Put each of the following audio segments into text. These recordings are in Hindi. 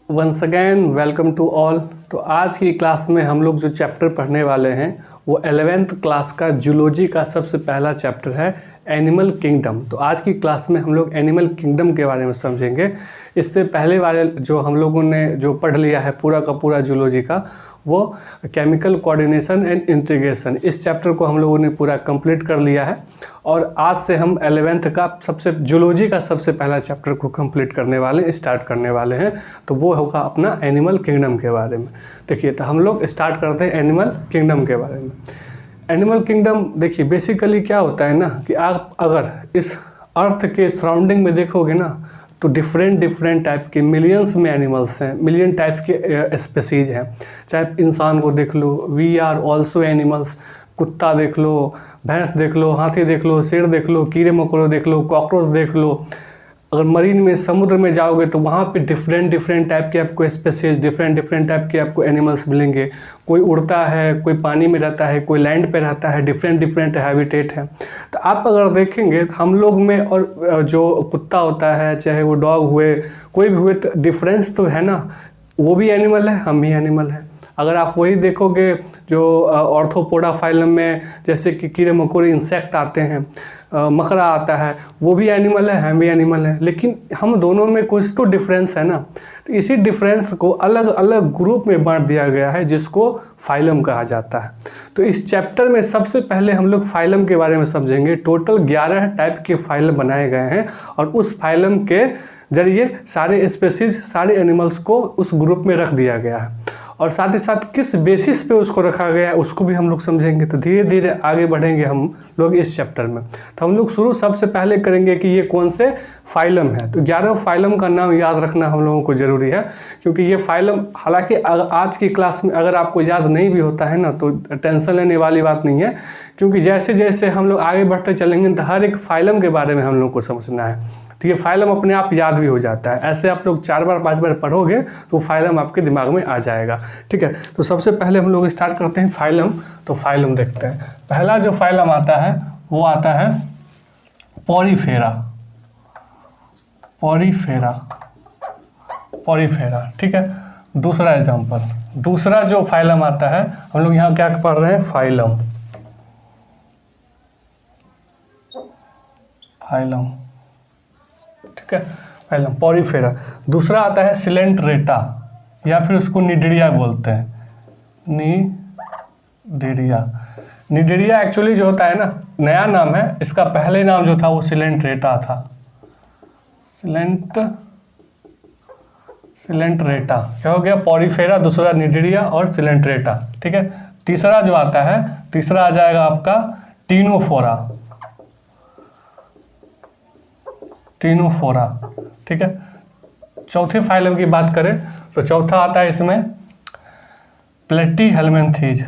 Once again welcome to all. तो आज की क्लास में हम लोग जो चैप्टर पढ़ने वाले हैं वो 11th क्लास का जूलॉजी का सबसे पहला चैप्टर है एनिमल किंगडम। तो आज की क्लास में हम लोग एनिमल किंगडम के बारे में समझेंगे। इससे पहले वाले जो हम लोगों ने जो पढ़ लिया है पूरा का पूरा जूलॉजी का, वो केमिकल कोऑर्डिनेशन एंड इंटीग्रेशन, इस चैप्टर को हम लोगों ने पूरा कंप्लीट कर लिया है। और आज से हम 11th का जूलॉजी का सबसे पहला चैप्टर को कंप्लीट करने वाले स्टार्ट करने वाले हैं। तो वो होगा अपना एनिमल किंगडम के बारे में। देखिए, तो हम लोग स्टार्ट करते हैं एनिमल किंगडम के बारे में। एनिमल किंगडम देखिए बेसिकली क्या होता है ना कि आप अगर इस अर्थ के सराउंडिंग में देखोगे ना तो डिफरेंट टाइप के मिलियंस में एनिमल्स हैं, मिलियन टाइप के स्पेसीज हैं। चाहे इंसान को देख लो, वी आर ऑल्सो एनिमल्स। कुत्ता देख लो, भैंस देख लो, हाथी देख लो, शेर देख लो, कीड़े मकोड़े देख लो, कॉकरोच देख लो। अगर मरीन में समुद्र में जाओगे तो वहाँ पे डिफरेंट टाइप के आपको स्पेसीज, डिफरेंट टाइप के आपको एनिमल्स मिलेंगे। कोई उड़ता है, कोई पानी में रहता है, कोई लैंड पे रहता है, डिफरेंट हैबिटेट है। तो आप अगर देखेंगे हम लोग में और जो कुत्ता होता है, चाहे वो डॉग हुए, कोई भी हुए, तो डिफरेंस तो है ना। वो भी एनिमल है, हम भी एनिमल हैं। अगर आप वही देखोगे जो ऑर्थोपोडा फाइलम में जैसे कि कीड़े मकोड़े इंसेक्ट आते हैं, मकड़ा आता है, वो भी एनिमल है, हम भी एनिमल हैं। लेकिन हम दोनों में कुछ तो डिफरेंस है ना। तो इसी डिफरेंस को अलग अलग ग्रुप में बांट दिया गया है जिसको फाइलम कहा जाता है। तो इस चैप्टर में सबसे पहले हम लोग फाइलम के बारे में समझेंगे। टोटल 11 टाइप के फाइलम बनाए गए हैं और उस फाइलम के जरिए सारे स्पेसीज, सारे एनिमल्स को उस ग्रुप में रख दिया गया है। और साथ ही साथ किस बेसिस पे उसको रखा गया है उसको भी हम लोग समझेंगे। तो धीरे धीरे आगे बढ़ेंगे हम लोग इस चैप्टर में। तो हम लोग शुरू सबसे पहले करेंगे कि ये कौन से फाइलम है। तो 11 फाइलम का नाम याद रखना हम लोगों को ज़रूरी है, क्योंकि ये फाइलम, हालांकि आज की क्लास में अगर आपको याद नहीं भी होता है ना तो टेंशन लेने वाली बात नहीं है, क्योंकि जैसे जैसे हम लोग आगे बढ़ते चलेंगे तो हर एक फाइलम के बारे में हम लोग को समझना है। तो ये फाइलम अपने आप याद भी हो जाता है। ऐसे आप लोग 4 बार 5 बार पढ़ोगे तो फाइलम आपके दिमाग में आ जाएगा। ठीक है, तो सबसे पहले हम लोग स्टार्ट करते हैं फाइलम। तो फाइलम देखते हैं। पहला जो फाइलम आता है वो आता है पॉरीफेरा। ठीक है, दूसरा एग्जाम्पल, दूसरा जो फाइलम आता है, हम लोग यहाँ क्या पढ़ रहे हैं, फाइलम। ठीक है, फाइलम पॉरीफेरा। दूसरा आता है सिलेंट्रेटा, या फिर उसको निडरिया बोलते हैं। निडरिया एक्चुअली जो होता है ना, नया नाम है इसका। पहले नाम जो था वो सिलेंट्रेटा था। सिलेंट्रेटा क्या हो गया, पॉरीफेरा, दूसरा निडरिया और सिलेंट्रेटा। ठीक है, तीसरा जो आता है, तीसरा आ जाएगा आपका टीनोफोरा। ठीक है, चौथे फाइलम की बात करें तो चौथा आता है इसमें प्लेटीहेल्मिन्थीज।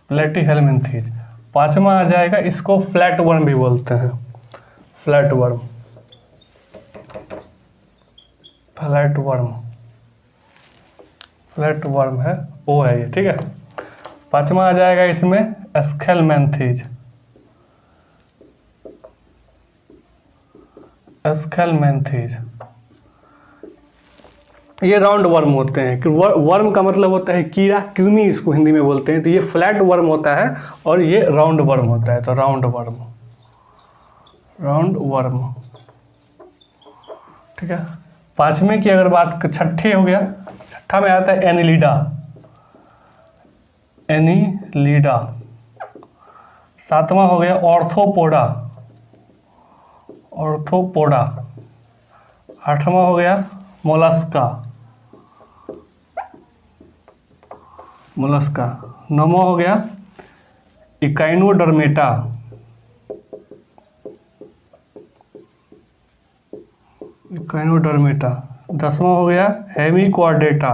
प्लेटीहेल्मिन्थीज। पांचवा आ जाएगा, इसको फ्लैट वर्म भी बोलते हैं। फ्लैट वर्म है, वो है ये। ठीक है, पांचवा आ जाएगा इसमें एस्केलमेंथीज। ये राउंड वर्म होते हैं। वर्म का मतलब होता है कीड़ा, कृमि इसको हिंदी में बोलते हैं। तो ये फ्लैट वर्म होता है और ये राउंड वर्म होता है। तो राउंड वर्म। ठीक है, पांचवें की अगर बात, छठे हो गया, छठा में आता है एनीलिडा। सातवां हो गया ऑर्थोपोडा। आठवां हो गया मोलस्का। नौवां हो गया इकाइनोडर्मेटा। 10वां हो गया हेमिकॉर्डेटा।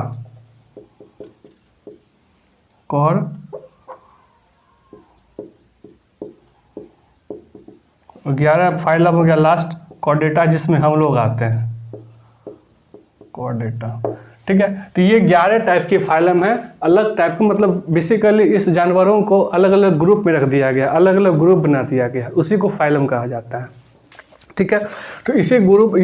11 फाइलम हो गया लास्ट, कॉर्डेटा, जिसमें हम लोग आते हैं। कॉर्डेटा। ठीक है। तो ये 11 टाइप के फाइलम है, अलग टाइप के, मतलब बेसिकली इस जानवरों को अलग अलग ग्रुप में रख दिया गया, अलग अलग ग्रुप बना दिया गया, उसी को फाइलम कहा जाता है। ठीक है। तो इसी ग्रुप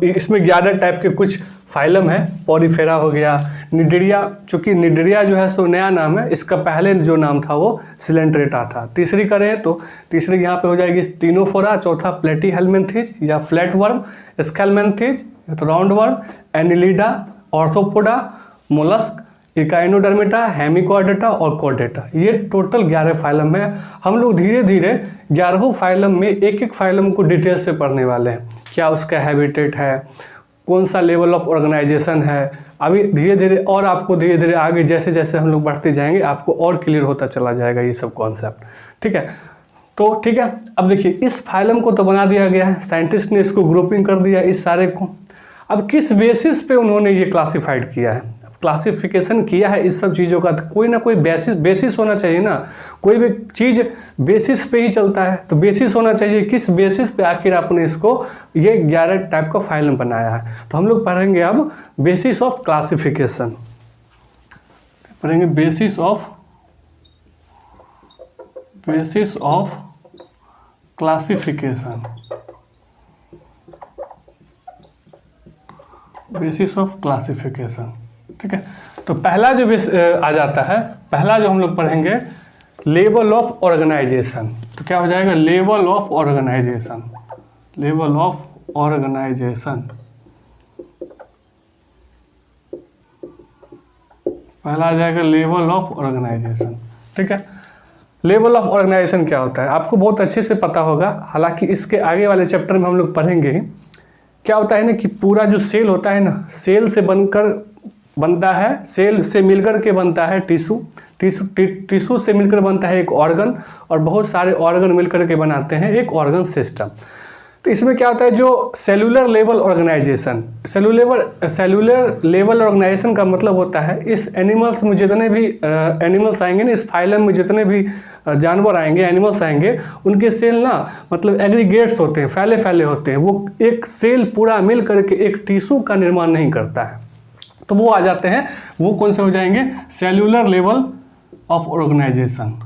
इसमें 11 टाइप के कुछ फाइलम है। पॉरीफेरा हो गया, निडेरिया, चूंकि निडेरिया जो है सो नया नाम है, इसका पहले जो नाम था वो सिलेंट्रेटा था। तीसरी करें तो तीसरी यहाँ पे हो जाएगी स्टीनोफोरा, चौथा प्लेटीहेल्मिन्थीज या flat worm, aschelminthes, round worm, annelida, arthropoda, mollusc, echinodermata, hemichordata और कॉर्डेटा। ये टोटल 11 फाइलम है। हम लोग धीरे धीरे 11 फाइलम में एक एक फाइलम को डिटेल से पढ़ने वाले हैं। क्या उसका हैबिटेट है, कौन सा लेवल ऑफ ऑर्गेनाइजेशन है, अभी धीरे धीरे, और आपको धीरे धीरे आगे जैसे जैसे हम लोग बढ़ते जाएंगे आपको और क्लियर होता चला जाएगा ये सब कॉन्सेप्ट। ठीक है। तो ठीक है, अब देखिए इस फाइलम को तो बना दिया गया है, साइंटिस्ट ने इसको ग्रुपिंग कर दिया इस सारे को। अब किस बेसिस पे उन्होंने ये क्लासिफाइड किया है, क्लासिफिकेशन किया है इस सब चीज़ों का, तो कोई ना कोई बेसिस होना चाहिए ना। कोई भी चीज़ बेसिस पे ही चलता है, तो बेसिस होना चाहिए। किस बेसिस पे आखिर आपने इसको ये 11 टाइप का फाइलम बनाया है, तो हम लोग पढ़ेंगे अब बेसिस ऑफ क्लासिफिकेशन, पढ़ेंगे basis of classification, basis of classification. ठीक है। तो पहला जो आ जाता है, पहला जो हम लोग पढ़ेंगे लेवल ऑफ ऑर्गेनाइजेशन। तो क्या हो जाएगा, level of organisation, level of organisation. पहला आ जाएगा लेवल ऑफ ऑर्गेनाइजेशन। ठीक है। लेवल ऑफ ऑर्गेनाइजेशन क्या होता है आपको बहुत अच्छे से पता होगा, हालांकि इसके आगे वाले चैप्टर में हम लोग पढ़ेंगे ही। क्या होता है ना कि पूरा जो सेल होता है ना, सेल से बनता है, सेल से मिलकर के बनता है टिश्यू से मिलकर बनता है एक ऑर्गन, और बहुत सारे ऑर्गन मिलकर के बनाते हैं एक ऑर्गन सिस्टम। तो इसमें क्या होता है, जो cellular level organisation, cellular level organisation का मतलब होता है इस एनिमल्स में जितने भी एनिमल्स आएंगे ना, इस फाइलम में जितने भी जानवर आएंगे, एनिमल्स आएंगे, उनके सेल ना मतलब एग्रीगेट्स होते हैं, फैले फैले होते हैं। वो एक सेल पूरा मिल करके एक टिश्यू का निर्माण नहीं करता है, तो वो आ जाते हैं, वो कौन से हो जाएंगे, cellular level of organisation,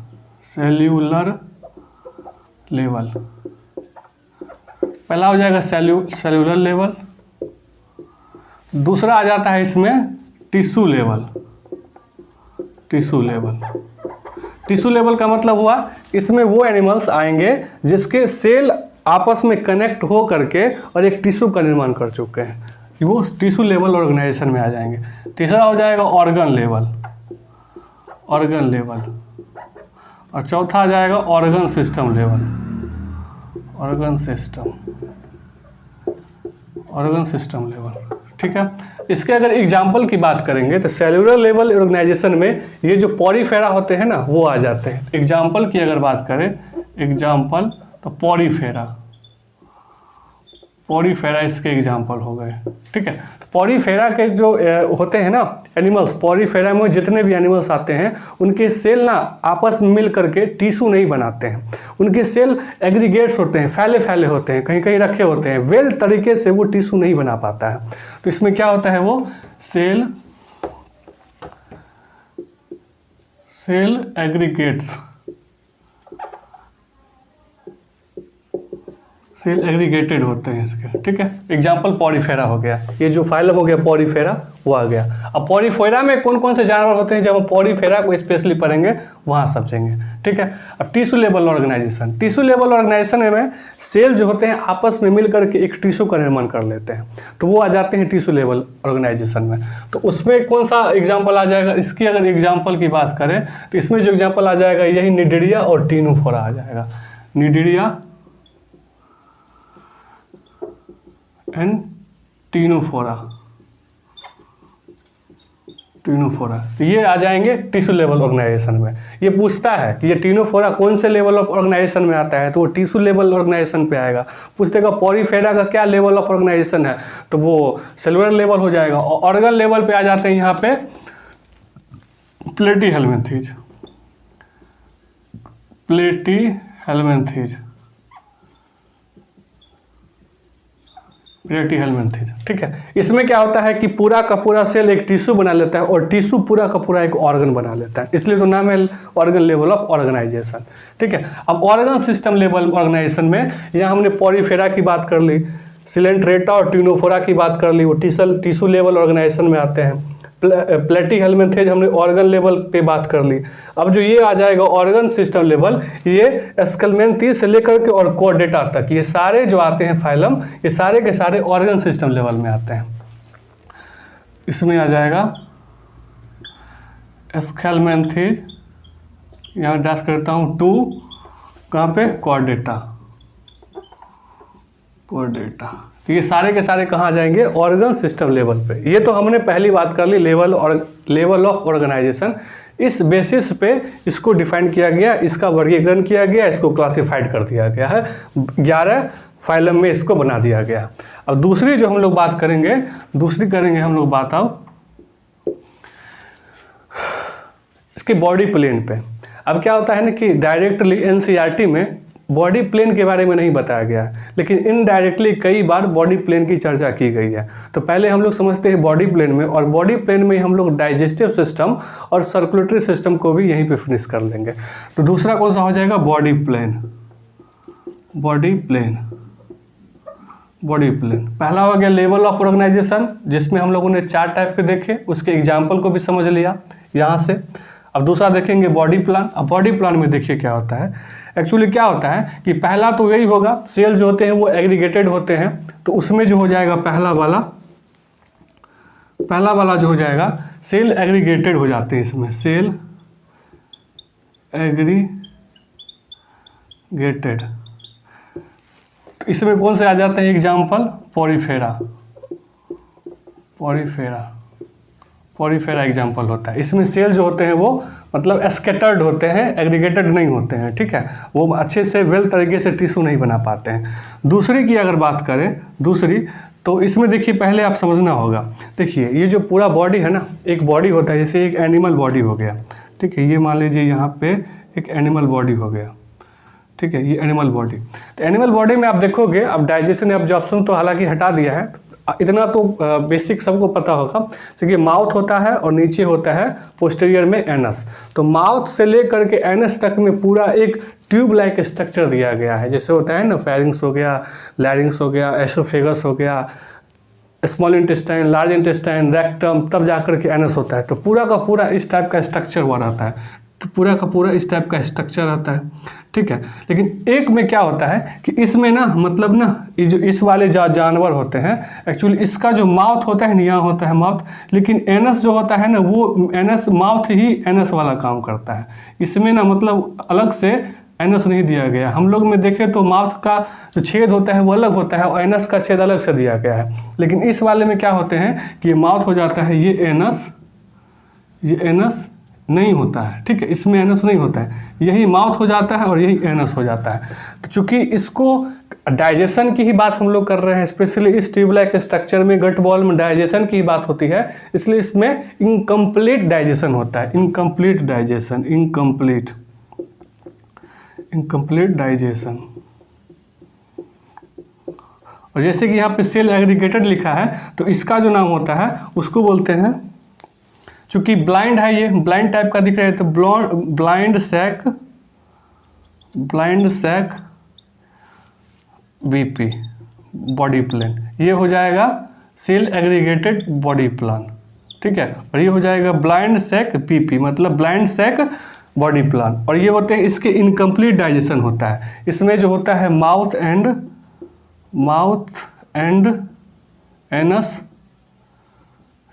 cellular level. पहला हो जाएगा सेल्यूलर लेवल, दूसरा आ जाता है इसमें tissue level. Tissue level, tissue level का मतलब हुआ इसमें वो एनिमल्स आएंगे जिसके सेल आपस में कनेक्ट हो करके और एक टिश्यू का निर्माण कर चुके हैं, वो टिश्यू लेवल ऑर्गेनाइजेशन में आ जाएंगे। तीसरा हो जाएगा ऑर्गन लेवल, ऑर्गन लेवल, और चौथा आ जाएगा organ system level, organ system, organ system level. ठीक है। इसके अगर एग्जाम्पल की बात करेंगे तो सेलुलर लेवल ऑर्गेनाइजेशन में ये जो पॉरीफेरा होते हैं ना वो आ जाते हैं। एग्जाम्पल की अगर बात करें, एग्जाम्पल तो पॉरीफेरा, पॉरीफेरा इसके एग्जाम्पल हो गए। ठीक है। पॉरीफेरा के जो होते हैं ना एनिमल्स, पॉरीफेरा में जितने भी एनिमल्स आते हैं उनके सेल ना आपस में मिल करके टिश्यू नहीं बनाते हैं, उनके सेल एग्रीगेट्स होते हैं, फैले फैले होते हैं, कहीं कहीं रखे होते हैं, वेल तरीके से वो टिश्यू नहीं बना पाता है। तो इसमें क्या होता है, वो सेल एग्रीगेट्स, सेल एग्रीगेटेड होते हैं इसके। ठीक है। एग्जाम्पल पॉरीफेरा हो गया, ये जो फाइलम हो गया पॉरीफेरा वो आ गया। अब पॉरीफेरा में कौन कौन से जानवर होते हैं, जब हम पॉरीफेरा को स्पेशली पढ़ेंगे वहाँ समझेंगे। ठीक है। अब tissue level organisation, tissue level organisation में सेल जो होते हैं आपस में मिल करके एक टिश्यू का निर्माण कर लेते हैं, तो वो आ जाते हैं टिश्यू लेवल ऑर्गेनाइजेशन में। तो उसमें कौन सा एग्जाम्पल आ जाएगा, इसकी अगर एग्जाम्पल की बात करें तो इसमें जो एग्जाम्पल आ जाएगा यही निडेरिया और टीनोफोरा आ जाएगा, निडेरिया एंड टीनोफोरा, टीनोफोरा। तो ये आ जाएंगे टिश्यू लेवल ऑर्गेनाइजेशन में। ये पूछता है कि ये टीनोफोरा कौन से लेवल ऑफ ऑर्गेनाइजेशन में आता है, तो वो टिश्यू लेवल ऑर्गेनाइजेशन पे आएगा। पूछते का पॉरीफेरा का क्या लेवल ऑफ ऑर्गेनाइजेशन है, तो वो सेलुलर लेवल हो जाएगा। और ऑर्गन लेवल पे आ जाते हैं यहाँ पे प्लेटीहेल्मिन्थीज, प्लेटीहेल्मिन्थीज प्लेटीहेल्मिन्थेज, ठीक है। इसमें क्या होता है कि पूरा का पूरा सेल एक टिश्यू बना लेता है और टिश्यू पूरा का पूरा एक ऑर्गन बना लेता है, इसलिए तो नाम है ऑर्गन लेवल ऑफ ऑर्गेनाइजेशन, ठीक है। अब ऑर्गन सिस्टम लेवल ऑर्गेनाइजेशन में यहाँ हमने पॉरीफेरा की बात कर ली, सिलेंट्रेटा और ट्यूनोफोरा की बात कर ली, वो टिश्यू लेवल ऑर्गेनाइजेशन में आते हैं। प्लेटीहेल्मिन्थेज हमने ऑर्गन लेवल पे बात कर ली। अब जो ये आ जाएगा ऑर्गन सिस्टम लेवल, ये स्केलमेंथीज से लेकर के और कॉर्डेटा तक, ये सारे जो आते हैं फाइलम, ये सारे के सारे ऑर्गन सिस्टम लेवल में आते हैं। इसमें आ जाएगा स्केलमेंथेज, यहाँ डैश करता हूँ 2, कहाँ पे, कॉर्डेटा। तो ये सारे के सारे कहाँ जाएंगे, ऑर्गन सिस्टम लेवल पे। ये तो हमने पहली बात कर ली लेवल ऑफ ऑर्गेनाइजेशन। इस बेसिस पे इसको डिफाइन किया गया, इसका वर्गीकरण किया गया, इसको क्लासिफाइड कर दिया गया है, 11 फाइलम में इसको बना दिया गया। अब दूसरी जो हम लोग बात करेंगे, दूसरी करेंगे हम लोग बात अब इसके बॉडी प्लेन पे। अब क्या होता है ना कि डायरेक्टली एनसीईआरटी में बॉडी प्लेन के बारे में नहीं बताया गया, लेकिन इनडायरेक्टली कई बार बॉडी प्लेन की चर्चा की गई है। तो पहले हम लोग समझते हैं बॉडी प्लेन में, और बॉडी प्लेन में हम लोग डाइजेस्टिव सिस्टम और सर्कुलेटरी सिस्टम को भी यहीं पे फिनिश कर लेंगे। तो दूसरा कौन सा हो जाएगा, बॉडी प्लेन। पहला हो गया लेवल ऑफ ऑर्गेनाइजेशन, जिसमें हम लोगों ने 4 टाइप के देखे, उसके एग्जाम्पल को भी समझ लिया यहाँ से। अब दूसरा देखेंगे बॉडी प्लान। अब बॉडी प्लान में देखिए क्या होता है, एक्चुअली क्या होता है कि पहला तो यही होगा, सेल जो होते हैं वो एग्रीगेटेड होते हैं, तो उसमें जो हो जाएगा पहला वाला जो हो जाएगा, सेल एग्रीगेटेड हो जाते हैं, इसमें सेल एग्रीगेटेड। तो इसमें कौन से आ जाते हैं एग्जाम्पल, पॉरीफेरा एग्जाम्पल होता है। इसमें सेल जो होते हैं वो मतलब स्कैटर्ड होते हैं, एग्रीगेटेड नहीं होते हैं, ठीक है। वो अच्छे से वेल तरीके से टिश्यू नहीं बना पाते हैं। दूसरी की अगर बात करें, तो इसमें देखिए पहले आप समझना होगा, देखिए ये जो पूरा बॉडी है ना, एक बॉडी होता है, जैसे एक एनिमल बॉडी हो गया, ठीक है। ये मान लीजिए यहाँ पे एक एनिमल बॉडी हो गया, ठीक है, ये एनिमल बॉडी। तो एनिमल बॉडी में आप देखोगे, अब डाइजेशन एब्जॉर्प्शन तो हालांकि हटा दिया है, इतना तो बेसिक सबको पता होगा। देखिए माउथ होता है और नीचे होता है पोस्टीरियर में एनस। तो माउथ से लेकर के एनस तक में पूरा एक ट्यूब लाइक स्ट्रक्चर दिया गया है, जैसे होता है ना फेरिंग्स हो गया, लैरिंग्स हो गया, एसोफेगस हो गया, small intestine, large intestine, rectum, तब जाकर के एनस होता है। तो पूरा का पूरा इस टाइप का स्ट्रक्चर हुआ रहता है, तो पूरा का पूरा इस टाइप का स्ट्रक्चर आता है, ठीक है। लेकिन एक में क्या होता है कि इसमें ना मतलब ना ये जो इस वाले जानवर होते हैं, एक्चुअली इसका जो माउथ होता है, यहाँ होता है माउथ, लेकिन एनस जो होता है ना, वो एनस माउथ ही एनस वाला काम करता है। इसमें ना मतलब अलग से एनस नहीं दिया गया। हम लोग में देखें तो माउथ का जो छेद होता है वो अलग होता है और एनस का छेद अलग से दिया गया है, लेकिन इस वाले में क्या होते हैं कि ये माउथ हो जाता है, ये एनस नहीं होता है, ठीक है। इसमें एनस नहीं होता है, यही माउथ हो जाता है और यही एनस हो जाता है। तो चूंकि इसको डाइजेशन की ही बात हम लोग कर रहे हैं, स्पेशली इस ट्यूब लाइक स्ट्रक्चर में, गट बॉल में डाइजेशन की बात होती है, इसलिए इसमें इनकम्प्लीट डाइजेशन होता है, इनकम्प्लीट डाइजेशन। और जैसे कि यहाँ पे सेल एग्रीगेटेड लिखा है, तो इसका जो नाम होता है उसको बोलते हैं, चूंकि ब्लाइंड है, ये ब्लाइंड टाइप का दिख रहा है, तो blind sac BP body plan, ये हो जाएगा सेल एग्रीगेटेड बॉडी प्लान, ठीक है। और ये हो जाएगा ब्लाइंड सैक पीपी, मतलब ब्लाइंड सैक बॉडी प्लान। और ये होते हैं, इसके इनकम्प्लीट डाइजेशन होता है। इसमें जो होता है mouth and anus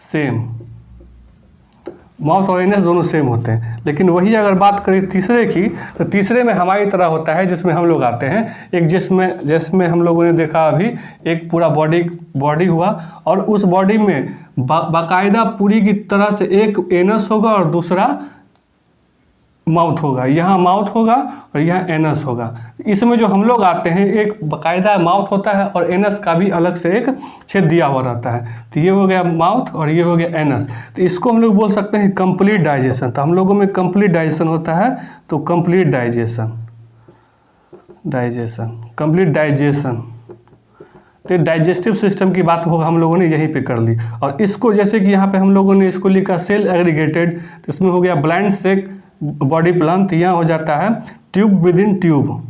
same, mouth और एनस दोनों सेम होते हैं। लेकिन वही अगर बात करें तीसरे की, तो तीसरे में हमारी तरह होता है, जिसमें हम लोग आते हैं एक, जिसमें हम लोगों ने देखा अभी, एक पूरा बॉडी हुआ और उस बॉडी में बाकायदा पूरी की तरह से एक एनस होगा और दूसरा माउथ होगा। यहाँ माउथ होगा और यहाँ एनस होगा। इसमें जो हम लोग आते हैं, एक बाकायदा माउथ होता है और एनस का भी अलग से एक छेद दिया हुआ रहता है। तो ये हो गया माउथ और ये हो गया एनस। तो इसको हम लोग बोल सकते हैं कंप्लीट डाइजेशन। तो हम लोगों में कंप्लीट डाइजेशन होता है, तो कंप्लीट डाइजेशन तो डाइजेस्टिव सिस्टम की बात होगा हम लोगों ने यहीं पे कर ली। और इसको जैसे कि यहाँ पे हम लोगों ने इसको लिखा सेल एग्रीगेटेड, तो इसमें हो गया ब्लाइंड सेक बॉडी प्लान, तो यहाँ हो जाता है ट्यूब विद इन ट्यूब।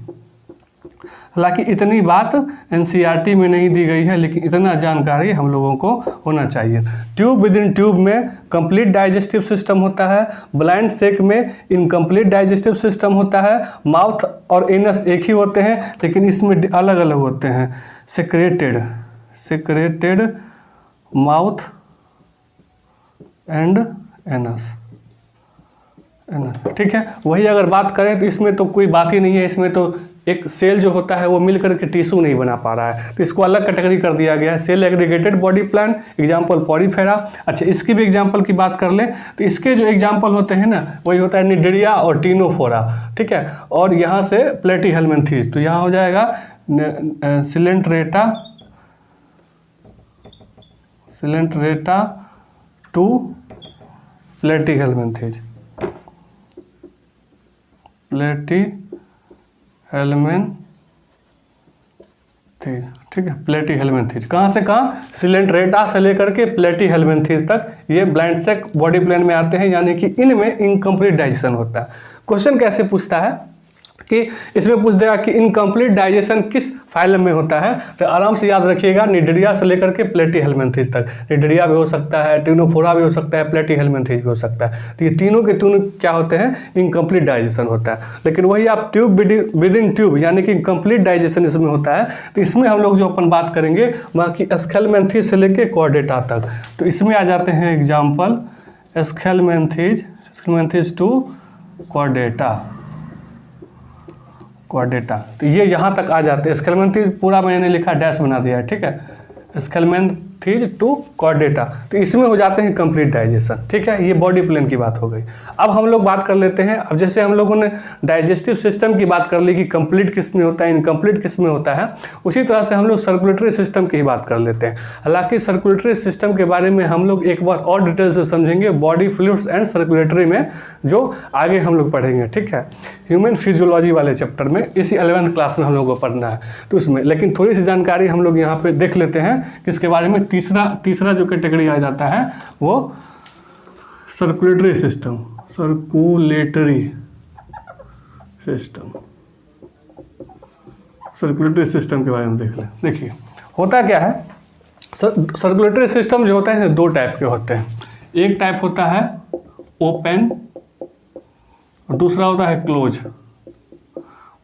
हालांकि इतनी बात एनसीईआरटी में नहीं दी गई है, लेकिन इतना जानकारी हम लोगों को होना चाहिए। ट्यूब विद इन ट्यूब में कंप्लीट डाइजेस्टिव सिस्टम होता है, ब्लाइंड सेक में इनकम्प्लीट डाइजेस्टिव सिस्टम होता है, माउथ और एनस एक ही होते हैं लेकिन इसमें अलग अलग होते हैं। सेक्रेटेड माउथ एंड एनस, ठीक है। वही अगर बात करें तो इसमें तो कोई बात ही नहीं है, इसमें तो एक सेल जो होता है वो मिल करके टिश्यू नहीं बना पा रहा है, तो इसको अलग कैटेगरी कर दिया गया है, cell aggregated body plan, example Porifera. अच्छा, इसकी भी एग्जाम्पल की बात कर लें तो इसके जो एग्जाम्पल होते हैं ना, वही होता है निडेरिया और टीनोफोरा, ठीक है। और यहाँ से प्लेटीहेल्मिन्थीज, तो यहाँ हो जाएगा सिलेंट्रेटा टू प्लेटीहेल्मिन्थीज, प्लेटीहेल्मिन्थीज, ठीक है। प्लेटीहेल्मिन्थीज कहाँ से कहाँ, सिलेंट्रेटा से लेकर के प्लेटीहेल्मिन्थीज तक ये ब्लाइंड सेक बॉडी प्लान में आते हैं, यानी कि इनमें इनकम्प्लीट डाइजेशन होता है। क्वेश्चन कैसे पूछता है कि इसमें पूछ देगा कि इनकम्प्लीट डाइजेशन किस फाइलम में होता है, तो आराम से याद रखिएगा निडेरिया से लेकर के प्लेटीहेल्मिन्थीज तक। निडेरिया भी हो सकता है, टीनोफोरा भी हो सकता है, प्लेटीहेल्मिन्थीज भी हो सकता है। तो ये तीनों के तीनों क्या होते हैं, इनकम्प्लीट डाइजेशन होता है। लेकिन वही आप ट्यूब विद इन ट्यूब यानी कि कंप्लीट डाइजेशन इसमें होता है, तो इसमें हम लोग जो अपन बात करेंगे वहाँ की स्केलमेंथीज से लेकर कॉर्डेटा तक। तो इसमें आ जाते हैं एग्जाम्पल स्केलमेंथीज टू कॉर्डेटा, तो ये यहाँ तक आ जाते हैं। स्केलमेंथीज पूरा मैंने लिखा, डैश बना दिया है, ठीक है। स्केलमेंथीज टू कॉर्डेटा, तो इसमें हो जाते हैं कंप्लीट डाइजेशन, ठीक है। ये बॉडी प्लान की बात हो गई। अब हम लोग बात कर लेते हैं, अब जैसे हम लोगों ने डाइजेस्टिव सिस्टम की बात कर ली कि कंप्लीट किस में होता है, इनकम्प्लीट किस में होता है, उसी तरह से हम लोग सर्कुलेटरी सिस्टम की ही बात कर लेते हैं। हालांकि सर्कुलेटरी सिस्टम के बारे में हम लोग एक बार और डिटेल से समझेंगे बॉडी फ्लूइड्स एंड सर्कुलेटरी में, जो आगे हम लोग पढ़ेंगे, ठीक है। ह्यूमन फिजियोलॉजी वाले चैप्टर में, इसी 11th क्लास में हम लोग को पढ़ना है, तो उसमें लेकिन थोड़ी सी जानकारी हम लोग यहाँ पे देख लेते हैं कि इसके बारे में। तीसरा जो कैटेगरी आ जाता है वो सर्कुलेटरी सिस्टम के बारे में देख लें। देखिए होता क्या है, सर्कुलेटरी सिस्टम जो होता है दो टाइप के होते हैं। एक टाइप होता है ओपन और दूसरा होता है क्लोज।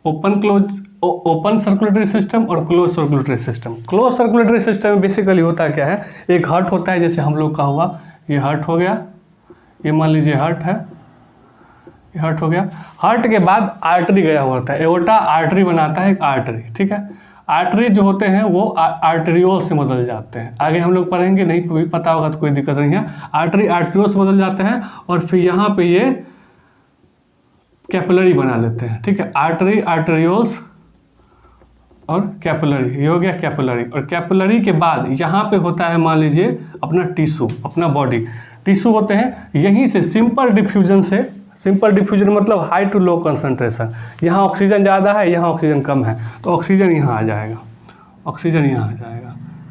ओपन सर्कुलेटरी सिस्टम और close circulatory system. Close circulatory system में बेसिकली होता क्या है, एक हार्ट होता है, जैसे हम लोग का हुआ, ये हार्ट हो गया, ये मान लीजिए हार्ट है, ये हार्ट हो गया। हार्ट के बाद आर्टरी गया हुआ होता है, एओर्टा आर्टरी बनाता है एक आर्टरी, ठीक है। आर्टरी जो होते हैं वो आर्टरियोल से बदल जाते हैं, आगे हम लोग पढ़ेंगे, नहीं पता होगा तो कोई दिक्कत नहीं है। आर्टरी आर्टरियोल से बदल जाते हैं और फिर यहाँ पे ये कैपिलरी बना लेते हैं, ठीक है। आर्टरी आर्टरियोल्स और कैपिलरी, ये हो गया कैपिलरी। और कैपिलरी के बाद यहाँ पे होता है मान लीजिए अपना टिश्यू, अपना बॉडी टिश्यू होते हैं। यहीं से सिंपल डिफ्यूजन मतलब हाई टू लो कंसंट्रेशन, यहाँ ऑक्सीजन ज़्यादा है, यहाँ ऑक्सीजन कम है, तो ऑक्सीजन यहाँ आ जाएगा,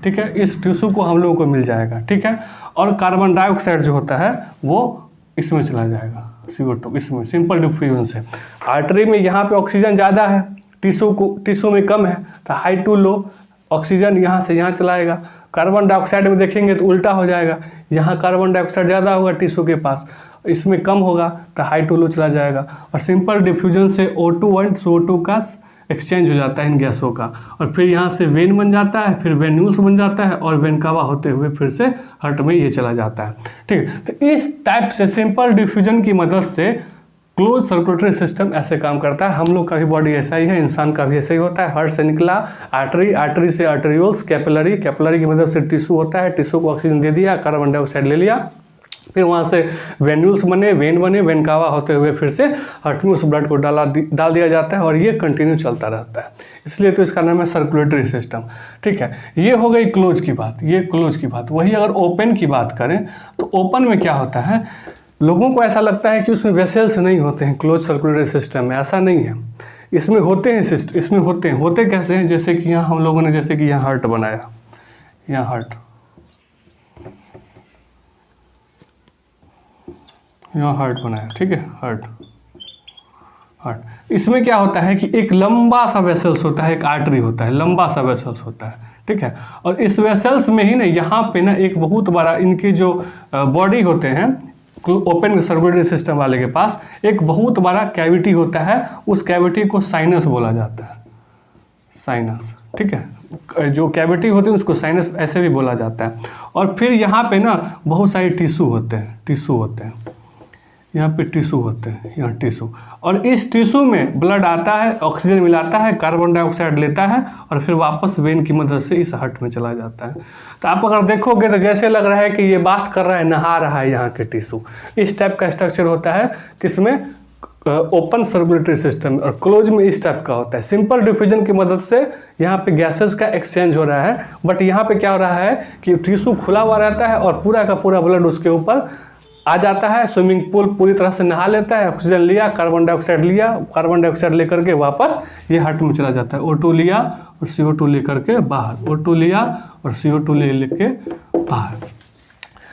ठीक है। इस टिश्यू को हम लोगों को मिल जाएगा, ठीक है। और कार्बन डाइऑक्साइड जो होता है वो इसमें चला जाएगा, CO2, इसमें सिंपल डिफ्यूजन से। आर्टरी में यहाँ पे ऑक्सीजन ज़्यादा है, टिश्यू में कम है, तो हाई टू लो ऑक्सीजन यहाँ से यहाँ चलाएगा। कार्बन डाइऑक्साइड में देखेंगे तो उल्टा हो जाएगा, यहाँ कार्बन डाइऑक्साइड ज़्यादा होगा टिश्यू के पास, इसमें कम होगा तो हाई टू लो चला जाएगा। और सिंपल डिफ्यूजन से O2 1 CO2 का एक्सचेंज हो जाता है इन गैसों का, और फिर यहाँ से वेन बन जाता है, फिर वेन्यूल्स बन जाता है, और वेन कावा होते हुए फिर से हार्ट में ये चला जाता है, ठीक है। तो इस टाइप से सिंपल डिफ्यूजन की मदद से क्लोज सर्कुलेटरी सिस्टम ऐसे काम करता है। हम लोग का भी बॉडी ऐसा ही है, इंसान का भी ऐसा ही होता है। हार्ट से निकला आर्टरी, आर्टरी से आर्टरियोल्स, कैपिलरी, कैपिलरी की मदद से टिश्यू होता है, टिश्यू को ऑक्सीजन दे दिया, कार्बन डाइऑक्साइड ले लिया, फिर वहाँ से वेन्यूल्स बने, वेन कावा होते हुए फिर से हार्ट में उस ब्लड को डाल दिया जाता है, और ये कंटिन्यू चलता रहता है, इसलिए तो इसका नाम है सर्कुलेटरी सिस्टम, ठीक है। ये हो गई क्लोज की बात, ये क्लोज की बात। वही अगर ओपन की बात करें तो ओपन में क्या होता है, लोगों को ऐसा लगता है कि उसमें वेसल्स नहीं होते हैं क्लोज सर्कुलेटरी सिस्टम में, ऐसा नहीं है। इसमें होते हैं सिस्ट, इसमें होते कैसे हैं, जैसे कि यहाँ हम लोगों ने जैसे कि यहाँ हार्ट बनाया, यहाँ हार्ट, यहाँ हार्ट बनाया, ठीक है, हार्ट। इसमें क्या होता है कि एक लंबा सा वेसल्स होता है, एक आर्टरी होता है, लंबा सा वेसल्स होता है, ठीक है। और इस वेसल्स में ही ना यहाँ पे ना एक बहुत बड़ा, इनके जो बॉडी होते हैं ओपन सर्कुलेटरी सिस्टम वाले के पास एक बहुत बड़ा कैविटी होता है, उस कैविटी को साइनस बोला जाता है, साइनस, ठीक है। जो कैविटी होती है उसको साइनस ऐसे भी बोला जाता है। और फिर यहाँ पे ना बहुत सारे टिश्यू होते हैं, यहाँ पे टिश्यू होते हैं, यहाँ टिश्यू, और इस टिश्यू में ब्लड आता है, ऑक्सीजन मिलाता है, कार्बन डाइऑक्साइड लेता है और फिर वापस वेन की मदद से इस हार्ट में चला जाता है। तो आप अगर देखोगे तो जैसे लग रहा है कि ये बात कर रहा है, नहा रहा है यहाँ के टिश्यू। इस टाइप का स्ट्रक्चर होता है किसमें, ओपन सर्कुलेटरी सिस्टम, और क्लोज में इस टाइप का होता है। सिंपल डिफ्यूजन की मदद से यहाँ पे गैसेस का एक्सचेंज हो रहा है, बट यहाँ पे क्या हो रहा है कि टिश्यू खुला हुआ रहता है और पूरा का पूरा ब्लड उसके ऊपर आ जाता है, स्विमिंग पूल पूरी तरह से नहा लेता है, ऑक्सीजन लिया, कार्बन डाइऑक्साइड लिया, कार्बन डाइऑक्साइड लेकर के वापस ये हार्ट में चला जाता है। O2 लिया और CO2 लेकर के बाहर, O2 लिया और CO2 लेके बाहर।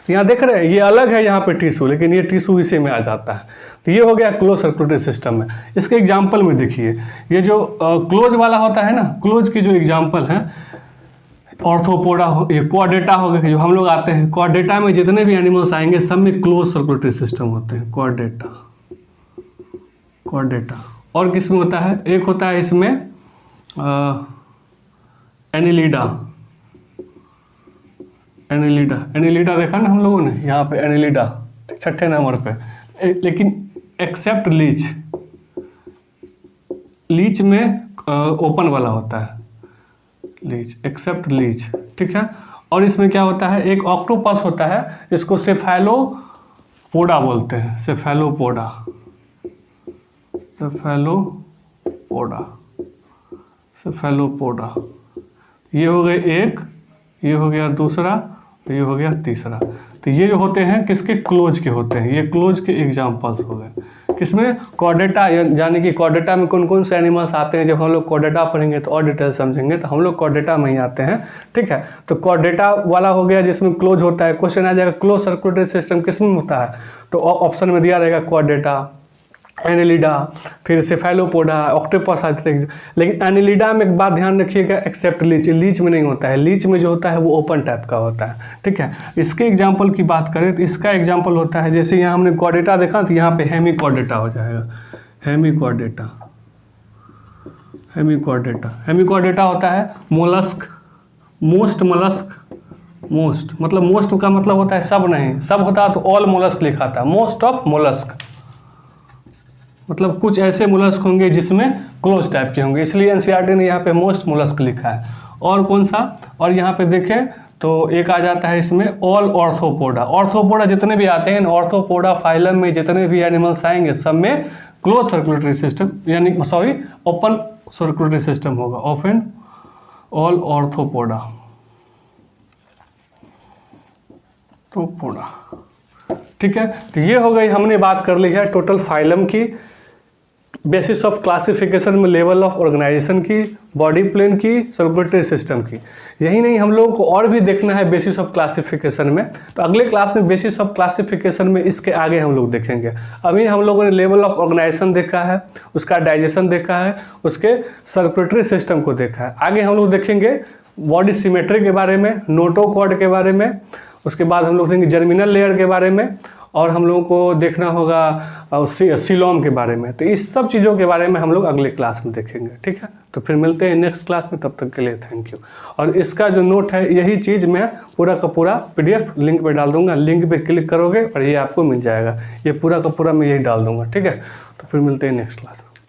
यहाँ देख रहे हैं ये अलग है यहाँ पे टिश्यू, लेकिन ये टिश्यू इसी में आ जाता है। तो ये हो गया क्लोज सर्कुलेटरी सिस्टम में। इसके एग्जाम्पल में देखिए, ये जो क्लोज वाला होता है ना, क्लोज की जो एग्जाम्पल है, ऑर्थोपोडा हो, ये क्वाड्रेटा हो गया, जो हम लोग आते हैं क्वाड्रेटा में जितने भी एनिमल्स आएंगे सब में क्लोज सर्कुलेटरी सिस्टम होते हैं, क्वाड्रेटा। और किस में होता है, एक होता है इसमें एनिलिडा देखा ना हम लोगों ने, यहाँ पे एनिलिडा 6ठे नंबर पे। लेकिन एक्सेप्ट लीच में ओपन वाला होता है, एक्सेप्ट लीच, ठीक है। और इसमें क्या होता है, एक ऑक्टोपस होता है जिसको सेफेलोपोडा बोलते हैं, सेफेलोपोडा। ये हो गए एक, ये हो गया दूसरा, ये हो गया तीसरा। तो ये जो होते हैं किसके, क्लोज के होते हैं, ये क्लोज के एग्जाम्पल्स हो गए। किसमें, कॉर्डेटा, यानी कि कॉर्डेटा में कौन कौन से एनिमल्स आते हैं। जब हम लोग कॉर्डेटा पढ़ेंगे तो और डिटेल समझेंगे, तो हम लोग कॉर्डेटा में ही आते हैं, ठीक है। तो कॉर्डेटा वाला हो गया जिसमें क्लोज होता है। क्वेश्चन आ जाएगा क्लोज सर्कुलेटरी सिस्टम किस में होता है, तो ऑप्शन में दिया रहेगा कॉर्डेटा, एनिलिडा, फिर सेफेलोपोडा, ऑक्टोपस आते हैं। लेकिन एनिलिडा में एक बात ध्यान रखिएगा, एक्सेप्ट लीच में नहीं होता है। लीच में जो होता है वो ओपन टाइप का होता है, ठीक है। इसके एग्जाम्पल की बात करें तो इसका एग्जाम्पल होता है, जैसे यहाँ हमने कॉर्डेटा देखा तो यहाँ पे हेमिकॉर्डेटा हो जाएगा, हेमिकॉर्डेटा होता है मोलस्क, मोस्ट मतलब मोस्ट का मतलब होता है सब नहीं, सब होता है तो ऑल मोलस्क लिखा था, मोस्ट ऑफ मोलस्क मतलब कुछ ऐसे मोलस्क होंगे जिसमें क्लोज टाइप के होंगे, इसलिए एनसीईआरटी ने यहाँ पे मोस्ट मोलस्क लिखा है। और कौन सा, और यहाँ पे देखें तो एक आ जाता है इसमें ऑल ऑर्थोपोडा जितने भी आते हैं, ऑर्थोपोडा फाइलम में जितने भी एनिमल्स आएंगे सब में क्लोज सर्कुलेटरी सिस्टम, यानी सॉरी ओपन सर्कुलेटरी सिस्टम होगा, ओपन ऑल ऑर्थोपोडा, ठीक है। तो ये हो गई, हमने बात कर ली है टोटल फाइलम की, बेसिस ऑफ क्लासिफिकेशन में लेवल ऑफ ऑर्गेनाइजेशन की, बॉडी प्लेन की, सर्कुलेटरी सिस्टम की। यही नहीं, हम लोगों को और भी देखना है बेसिस ऑफ क्लासिफिकेशन में, तो अगले क्लास में बेसिस ऑफ क्लासिफिकेशन में इसके आगे हम लोग देखेंगे। अभी हम लोगों ने लेवल ऑफ ऑर्गेनाइजेशन देखा है, उसका डाइजेशन देखा है, उसके सर्कुलेटरी सिस्टम को देखा है। आगे हम लोग देखेंगे बॉडी सिमेट्री के बारे में, नोटोकॉर्ड के बारे में, उसके बाद हम लोग देखेंगे जर्मिनल लेयर के बारे में, और हम लोगों को देखना होगा सीलोम के बारे में। तो इस सब चीज़ों के बारे में हम लोग अगले क्लास में देखेंगे, ठीक है। तो फिर मिलते हैं नेक्स्ट क्लास में, तब तक के लिए थैंक यू। और इसका जो नोट है, यही चीज़ मैं पूरा का पूरा PDF लिंक पे डाल दूंगा, लिंक पे क्लिक करोगे और ये आपको मिल जाएगा, ये पूरा का पूरा मैं यही डाल दूंगा, ठीक है। तो फिर मिलते हैं नेक्स्ट क्लास में।